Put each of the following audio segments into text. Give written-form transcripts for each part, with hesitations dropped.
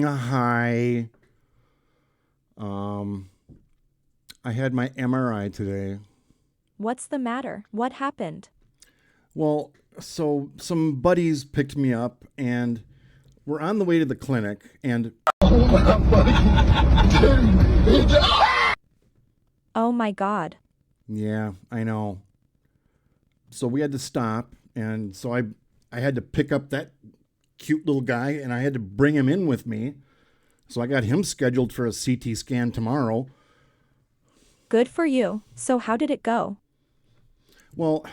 Hi. Um, I had my MRI today. What's the matter? What happened? Well, so some buddies picked me up and we're on the way to the clinic and Oh my god. yeah, I know. So we had to stop and so I had to pick up that cute little guy and I had to bring him in with me. So I got him scheduled for a CT scan tomorrow. Good for you. So how did it go? Well,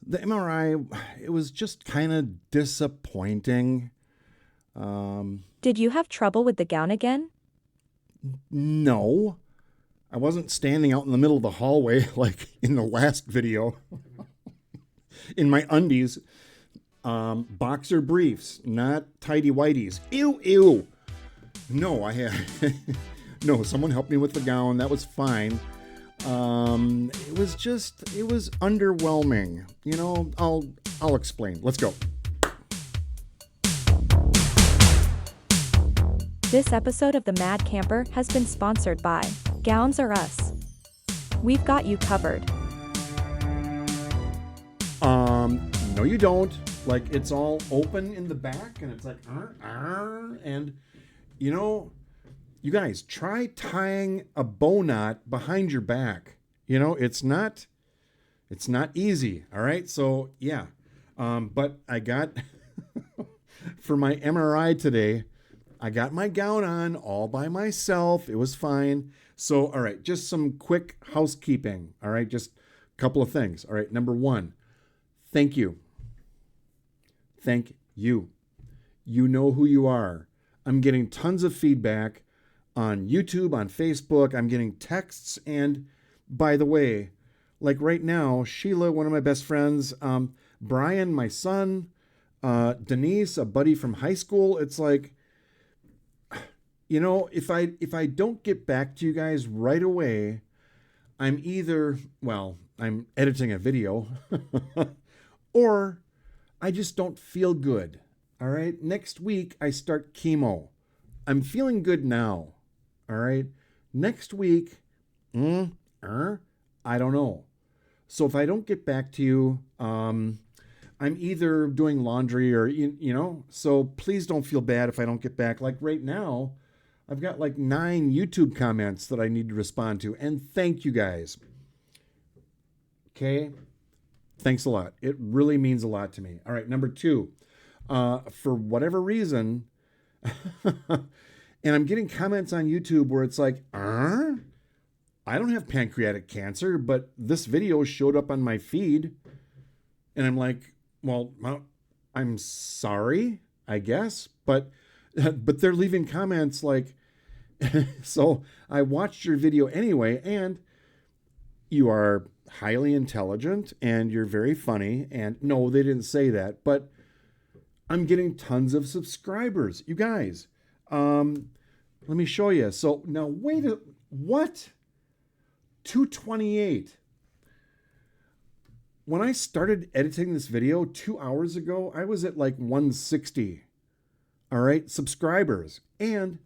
the MRI, it was just kind of disappointing. Did you have trouble with the gown again? No, I wasn't standing out in the middle of the hallway like in the last video in my undies. Boxer briefs, not tidy whities. Ew, ew. No, I had no. Someone helped me with the gown. That was fine. It was underwhelming. I'll explain. Let's go. This episode of The Mad Camper has been sponsored by Gowns R Us. We've got you covered. No, you don't. Like it's all open in the back, and it's like, and you know, you guys try tying a bow knot behind your back. It's not easy. All right, so yeah, but I got for my MRI today. I got my gown on all by myself. It was fine. So, all right, just some quick housekeeping. All right, just a couple of things. All right, number one, thank you. Thank you. You know who you are. I'm getting tons of feedback on YouTube, on Facebook. I'm getting texts. And by the way, like right now, Sheila, one of my best friends, Brian, my son, Denise, a buddy from high school. It's like, if I don't get back to you guys right away, I'm editing a video or I just don't feel good. All right. Next week, I start chemo. I'm feeling good now. All right. Next week, I don't know. So if I don't get back to you, I'm either doing laundry or, so please don't feel bad if I don't get back. Like right now, I've got like 9 YouTube comments that I need to respond to. And thank you guys. Okay. Thanks a lot. It really means a lot to me. All right. Number 2, for whatever reason, and I'm getting comments on YouTube where it's like, I don't have pancreatic cancer, but this video showed up on my feed. And I'm like, well, I'm sorry, I guess. But they're leaving comments like, so I watched your video anyway, and you are highly intelligent and you're very funny. And no, they didn't say that, but I'm getting tons of subscribers. You guys, let me show you. So now, what? 228. When I started editing this video 2 hours ago, I was at like 160. All right, subscribers. And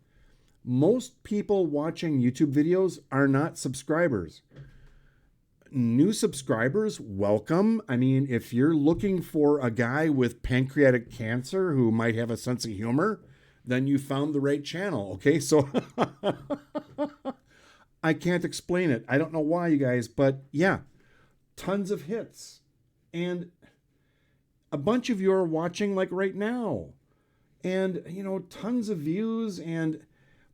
most people watching YouTube videos are not subscribers. New subscribers, welcome. I mean, if you're looking for a guy with pancreatic cancer who might have a sense of humor, then you found the right channel. Okay, so I can't explain it. I don't know why, you guys, but yeah, tons of hits. And a bunch of you are watching like right now. And, tons of views, and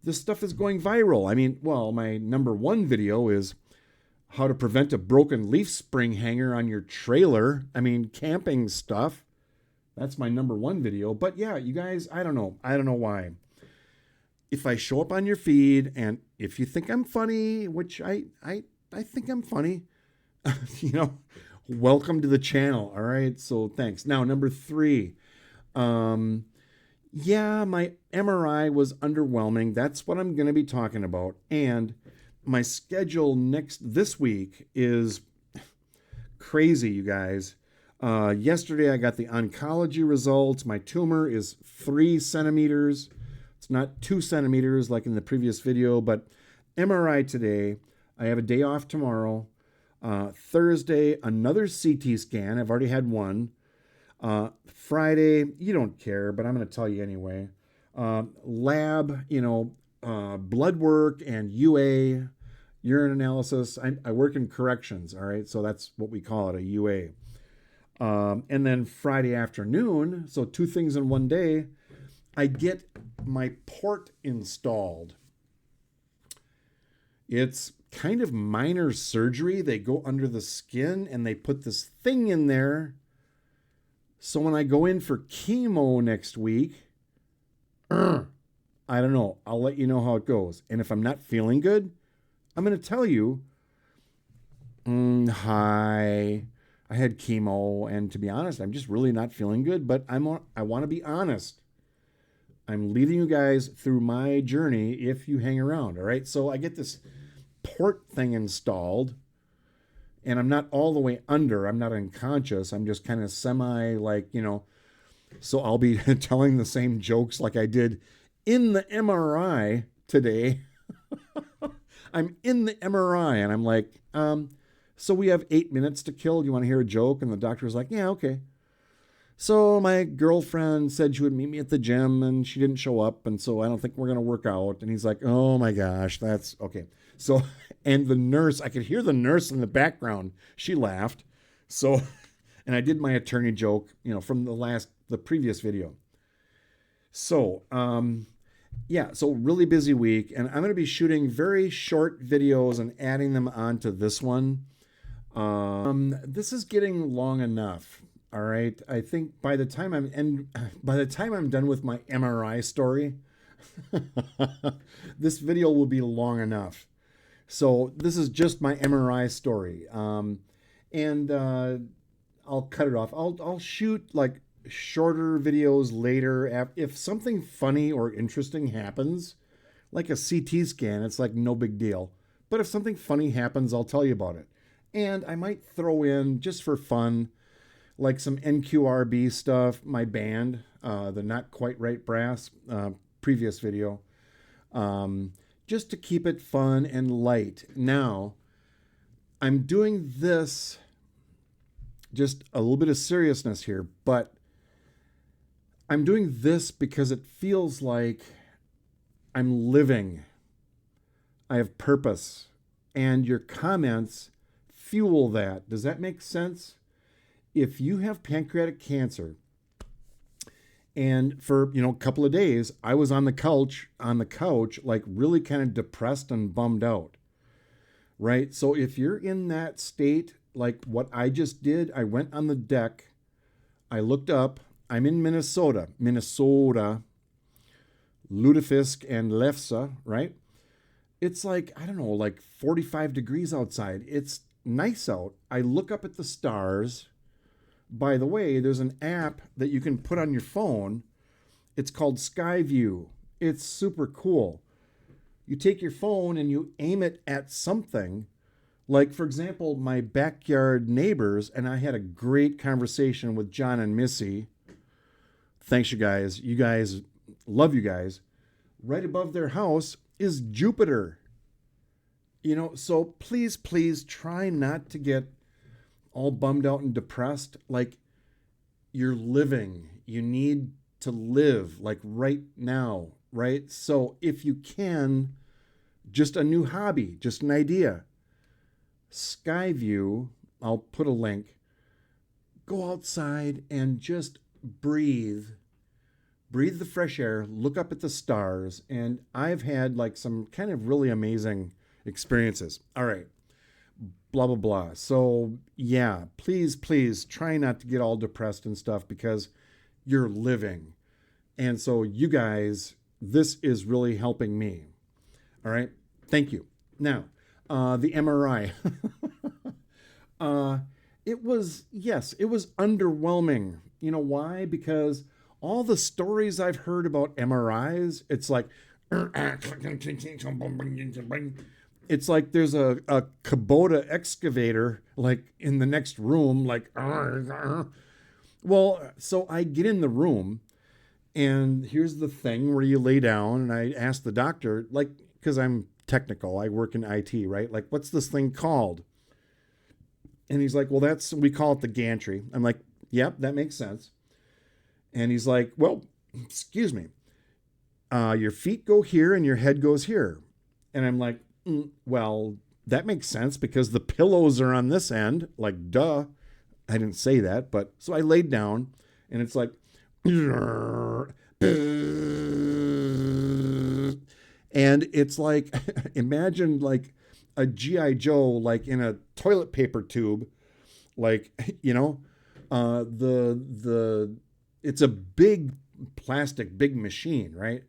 this stuff is going viral. I mean, well, my number 1 video is how to prevent a broken leaf spring hanger on your trailer. I mean, camping stuff. That's my number 1 video. But yeah, you guys, I don't know. I don't know why. If I show up on your feed and if you think I'm funny, which I think I'm funny, welcome to the channel. All right. So thanks. Now, number 3. Yeah, my MRI was underwhelming. That's what I'm going to be talking about. And my schedule this week is crazy, you guys. Yesterday, I got the oncology results. My tumor is 3 centimeters. It's not 2 centimeters like in the previous video, but MRI today. I have a day off tomorrow. Thursday, another CT scan. I've already had one. Friday, you don't care, but I'm going to tell you anyway. Lab, blood work and UA, urine analysis. I work in corrections, all right? So that's what we call it, a UA. And then Friday afternoon, so 2 things in one day, I get my port installed. It's kind of minor surgery. They go under the skin and they put this thing in there. So when I go in for chemo next week, I don't know. I'll let you know how it goes. And if I'm not feeling good, I'm going to tell you, hi, I had chemo. And to be honest, I'm just really not feeling good. But I want to be honest. I'm leading you guys through my journey if you hang around. All right. So I get this port thing installed. And I'm not all the way under. I'm not unconscious. I'm just kind of so I'll be telling the same jokes like I did in the MRI today. I'm in the MRI and I'm like, so we have 8 minutes to kill. Do you want to hear a joke? And the doctor's like, yeah, okay. So my girlfriend said she would meet me at the gym and she didn't show up. And so I don't think we're going to work out. And he's like, oh my gosh, that's okay. So, and the nurse, I could hear the nurse in the background. She laughed. So, and I did my attorney joke, from the previous video. So, so really busy week. And I'm going to be shooting very short videos and adding them onto this one. This is getting long enough. All right. I think by the time I'm done with my MRI story, this video will be long enough. So this is just my MRI story. And I'll cut it off. I'll shoot like shorter videos later. If something funny or interesting happens, like a CT scan, it's like no big deal. But if something funny happens, I'll tell you about it. And I might throw in, just for fun, like some NQRB stuff, my band, the Not Quite Right Brass, previous video. Just to keep it fun and light. Now, I'm doing this, just a little bit of seriousness here, but I'm doing this because it feels like I'm living. I have purpose. And your comments fuel that. Does that make sense? If you have pancreatic cancer, and for, a couple of days, I was on the couch, like really kind of depressed and bummed out, right? So if you're in that state, like what I just did, I went on the deck, I looked up, I'm in Minnesota, Lutefisk and Lefse, right? It's like, I don't know, like 45 degrees outside. It's nice out. I look up at the stars. By the way, there's an app that you can put on your phone. It's called Skyview. It's super cool. You take your phone and you aim it at something. Like, for example, my backyard neighbors, and I had a great conversation with John and Missy. Thanks, you guys. You guys, love you guys. Right above their house is Jupiter. So please try not to get all bummed out and depressed. Like, you're living. You need to live, like right now, right? So if you can, just a new hobby, just an idea. Skyview, I'll put a link. Go outside and just breathe. Breathe the fresh air, look up at the stars, and I've had like some kind of really amazing experiences. All right. Blah, blah, blah. So yeah, please try not to get all depressed and stuff because you're living. And so you guys, this is really helping me. All right. Thank you. Now, the MRI. It was underwhelming. You know why? Because all the stories I've heard about MRIs, it's like, it's like there's a Kubota excavator like in the next room, like, well, so I get in the room and here's the thing where you lay down and I ask the doctor, like, because I'm technical, I work in IT, right? Like, what's this thing called? And he's like, well, we call it the gantry. I'm like, yep, that makes sense. And he's like, well, excuse me, your feet go here and your head goes here. And I'm like, well, that makes sense because the pillows are on this end. Like, duh. I didn't say that, but so I laid down and it's like, and it's like, imagine like a G.I. Joe, like in a toilet paper tube, like, it's a big big machine, right?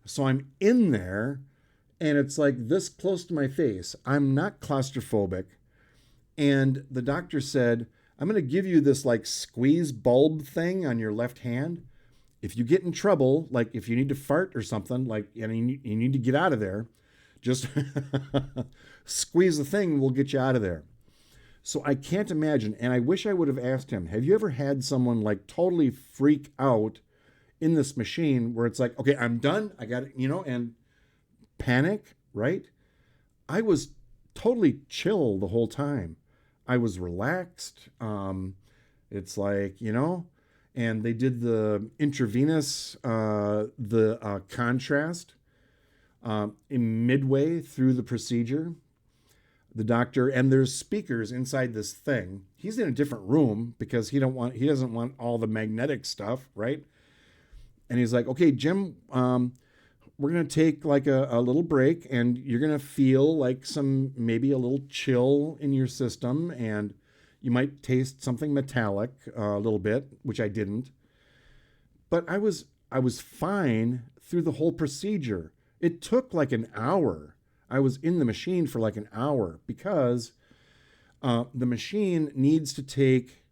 So I'm in there and it's like this close to my face. I'm not claustrophobic. And the doctor said, I'm going to give you this like squeeze bulb thing on your left hand. If you get in trouble, like if you need to fart or something, like you need to get out of there, just squeeze the thing, we'll get you out of there. So I can't imagine, and I wish I would have asked him, have you ever had someone like totally freak out in this machine where it's like, okay, I'm done, I got it, and panic, right? I was totally chill the whole time. I was relaxed. It's like, and they did the intravenous, the contrast in midway through the procedure. The doctor, and there's speakers inside this thing. He's in a different room because he doesn't want all the magnetic stuff, right? And he's like, okay, Jim, we're going to take like a little break and you're going to feel like maybe a little chill in your system and you might taste something metallic a little bit, which I didn't. But I was fine through the whole procedure. It took like an hour. I was in the machine for like an hour because the machine needs to take,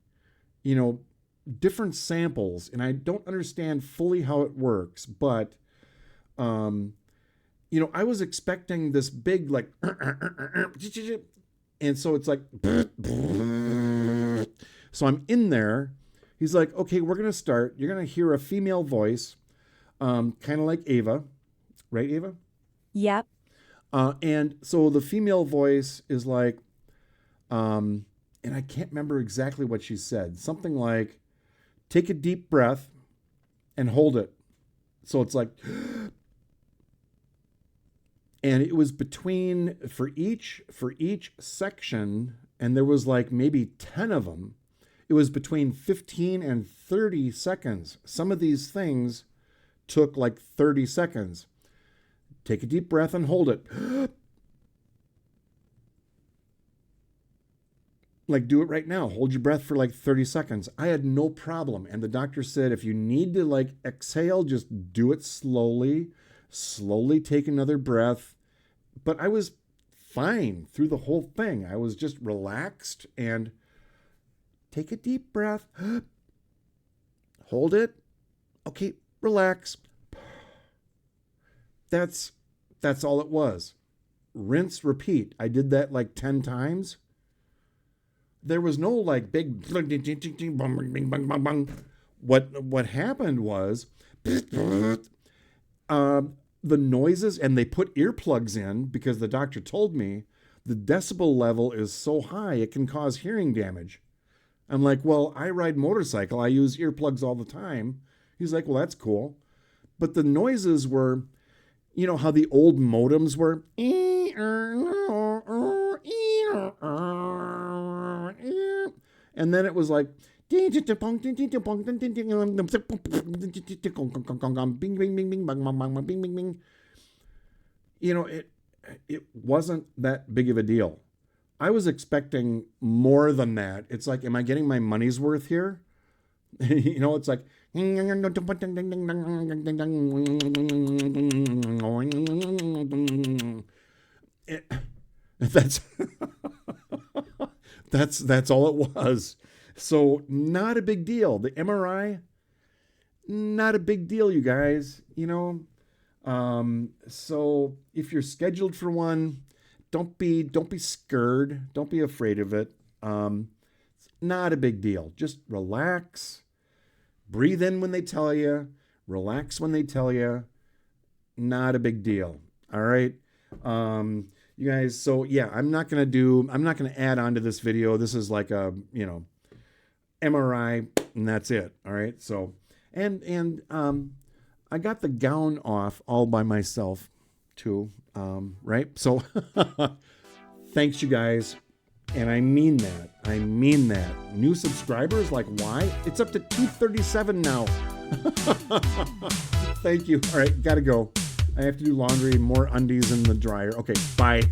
different samples. And I don't understand fully how it works, but I was expecting this big, like, and so it's like, so I'm in there. He's like, okay, we're going to start. You're going to hear a female voice, kind of like Ava, right, Ava? Yep. And so the female voice is like, and I can't remember exactly what she said. Something like, take a deep breath and hold it. So it's like, and it was between for each section, and there was like maybe 10 of them. It was between 15 and 30 seconds. Some of these things took like 30 seconds. Take a deep breath and hold it. Like, do it right now. Hold your breath for like 30 seconds. I had no problem. And the doctor said, if you need to like exhale, just do it slowly. Slowly take another breath. But I was fine through the whole thing. I was just relaxed and take a deep breath. Hold it. Okay, relax. That's all it was. Rinse, repeat. I did that like 10 times. There was no like big what happened was the noises, and they put earplugs in because the doctor told me the decibel level is so high it can cause hearing damage. I'm like, well, I ride motorcycle. I use earplugs all the time. He's like, well, that's cool. But the noises were, how the old modems were. And then it was like, it wasn't that big of a deal. I was expecting more than that. It's like, am I getting my money's worth here? It's like, that's that's all it was. So not a big deal. The MRI, not a big deal, you guys. So if you're scheduled for one, don't be scared. Don't be afraid of it. It's not a big deal. Just relax. Breathe in when they tell you. Relax when they tell you. Not a big deal. All right. You guys, so yeah, I'm not going to add on to this video. This is like a, MRI, and that's it. All right. So, and I got the gown off all by myself too. Right. So thanks you guys. And I mean that. New subscribers, like why? It's up to 237 now. Thank you. All right. Gotta go. I have to do laundry, more undies in the dryer. Okay. Bye.